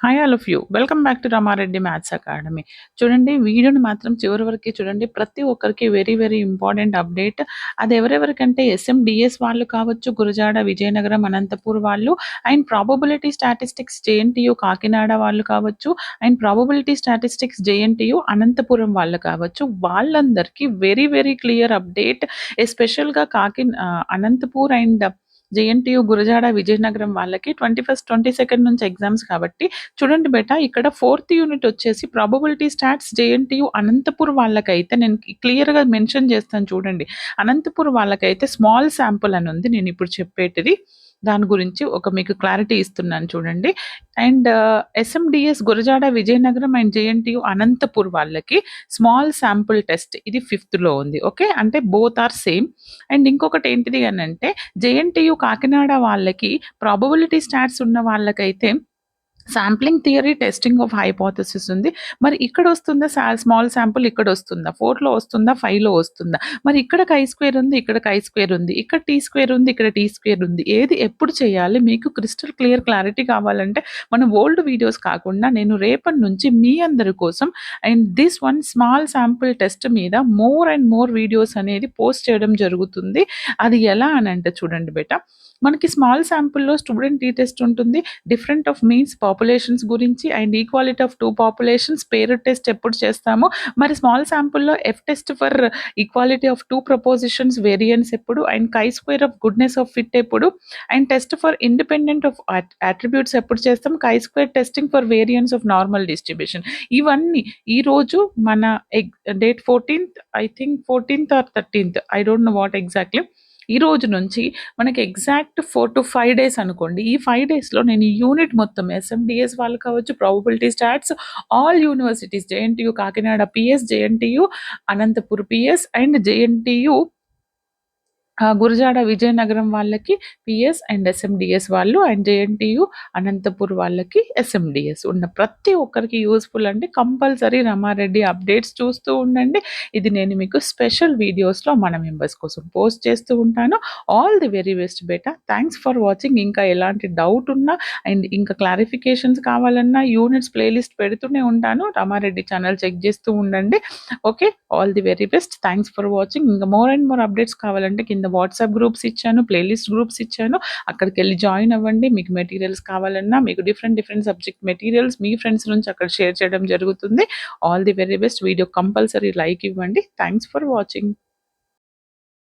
Hi all of you. Welcome back to Rama Reddy maths academy. చూడండి, వీడియోని మాత్రం చివరి వరకు చూడండి. ప్రతి ఒక్కరికి వెరీ వెరీ ఇంపార్టెంట్ అప్డేట్. అది ఎవరెవరికంటే ఎస్ఎండిఎస్ వాళ్ళు కావచ్చు, గురజాడ విజయనగరం అనంతపూర్ వాళ్ళు, and probability statistics JNTU Kakinada వాళ్ళు కావచ్చు, and probability statistics JNTU Anantapuram వాళ్ళు కావచ్చు. వాళ్ళందరికీ వెరీ వెరీ క్లియర్ అప్డేట్. ఎస్పెషల్గా అనంతపూర్ అండ్ జేఎన్టీయు గురజాడ విజయనగరం వాళ్ళకి 21st 22nd నుంచి ఎగ్జామ్స్ కాబట్టి చూడండి బేటా, ఇక్కడ 4th యూనిట్ వచ్చేసి ప్రాబబిలిటీ స్టాట్స్ జేఎన్టీయు అనంతపూర్ వాళ్ళకైతే నేను క్లియర్గా మెన్షన్ చేస్తాను చూడండి. అనంతపూర్ వాళ్ళకైతే స్మాల్ శాంపుల్ అని ఉంది, నేను ఇప్పుడు చెప్పేటిది దాని గురించి ఒక మీకు క్లారిటీ ఇస్తున్నాను చూడండి. And SMDS Gurajada Vizianagaram and JNTU Anantapur వాళ్ళకి స్మాల్ శాంపుల్ టెస్ట్ ఇది 5th ఉంది. ఓకే, అంటే బోత్ ఆర్ సేమ్. అండ్ ఇంకొకటి ఏంటిది అని అంటే జేఎన్టీయు కాకినాడ వాళ్ళకి ప్రాబబిలిటీ స్టాట్స్ ఉన్న వాళ్ళకైతే sampling theory testing of hypothesis ఉంది. మరి ఇక్కడ వస్తుందా స్మాల్ శాంపుల్, ఇక్కడ వస్తుందా 4లో వస్తుందా 5లో వస్తుందా? మరి ఇక్కడ కై-స్క్వేర్ ఉంది, ఇక్కడ కై-స్క్వేర్ ఉంది, ఇక్కడ టీ-స్క్వేర్ ఉంది, ఇక్కడ టీ-స్క్వేర్ ఉంది. ఏది ఎప్పుడు చేయాలి మీకు క్రిస్టల్ క్లియర్ క్లారిటీ కావాలంటే మన ఓల్డ్ వీడియోస్ కాకుండా నేను రేపటి నుంచి మీ అందరి కోసం and this one small sample test మీద మోర్ అండ్ మోర్ వీడియోస్ అనేది పోస్ట్ చేయడం జరుగుతుంది. అది ఎలా అని అంటే చూడండి బేటా, మనకి స్మాల్ శాంపుల్లో స్టూడెంట్ టీ టెస్ట్ ఉంటుంది, డిఫరెంట్ ఆఫ్ మీన్స్ పాపులేషన్స్ గురించి, and equality of 2 populations pair test ఎప్పుడు చేస్తాము, మరి స్మాల్ శాంపుల్లో F test for equality of 2 propositions variance ఎప్పుడు, and chi square of goodness of fit ఎప్పుడు, and test for independent of attributes ఎప్పుడు చేస్తాం, chi square testing for variance of normal distribution. ఇవన్నీ ఈరోజు మన date 14th, I think 14th or 13th, I don't know what exactly. ఈ రోజు నుంచి మనకి ఎగ్జాక్ట్ 4 to 5 డేస్ అనుకోండి. ఈ 5 డేస్లో నేను ఈ యూనిట్ మొత్తం ఎస్ఎండిఎస్ వాళ్ళు కావచ్చు, probability stats, all universities, JNTU Kakinada PS, JNTU Anantapur PS, and JNTU Gurajada Vizianagaram వాళ్ళకి పిఎస్ అండ్ ఎస్ఎండిఎస్ వాళ్ళు, అండ్ జేఎన్టీయు అనంతపూర్ వాళ్ళకి ఎస్ఎండిఎస్ ఉన్న ప్రతి ఒక్కరికి యూస్ఫుల్ అండి. కంపల్సరీ రమారెడ్డి అప్డేట్స్ చూస్తూ ఉండండి. ఇది నేను మీకు స్పెషల్ వీడియోస్లో మన మెంబర్స్ కోసం పోస్ట్ చేస్తూ ఉంటాను. All the very best beta. Thanks for watching. ఇంకా ఎలాంటి డౌట్ ఉన్నా అండ్ ఇంకా క్లారిఫికేషన్స్ కావాలన్నా యూనిట్స్ ప్లేలిస్ట్ పెడుతూనే ఉంటాను. రమారెడ్డి ఛానల్ చెక్ చేస్తూ ఉండండి. Okay, all the very best. Thanks for watching. ఇంకా మోర్ అండ్ మోర్ అప్డేట్స్ కావాలంటే కింద వాట్సాప్ గ్రూప్స్ ఇచ్చాను, ప్లేలిస్ట్ గ్రూప్స్ ఇచ్చాను, అక్కడికి వెళ్ళి జాయిన్ అవ్వండి. మీకు మెటీరియల్స్ కావాలన్నా మీకు డిఫరెంట్ డిఫరెంట్ సబ్జెక్ట్ మెటీరియల్స్ మీ ఫ్రెండ్స్ నుంచి అక్కడ షేర్ చేయడం జరుగుతుంది. All the very best. Video compulsory like ఇవ్వండి. Thanks for watching.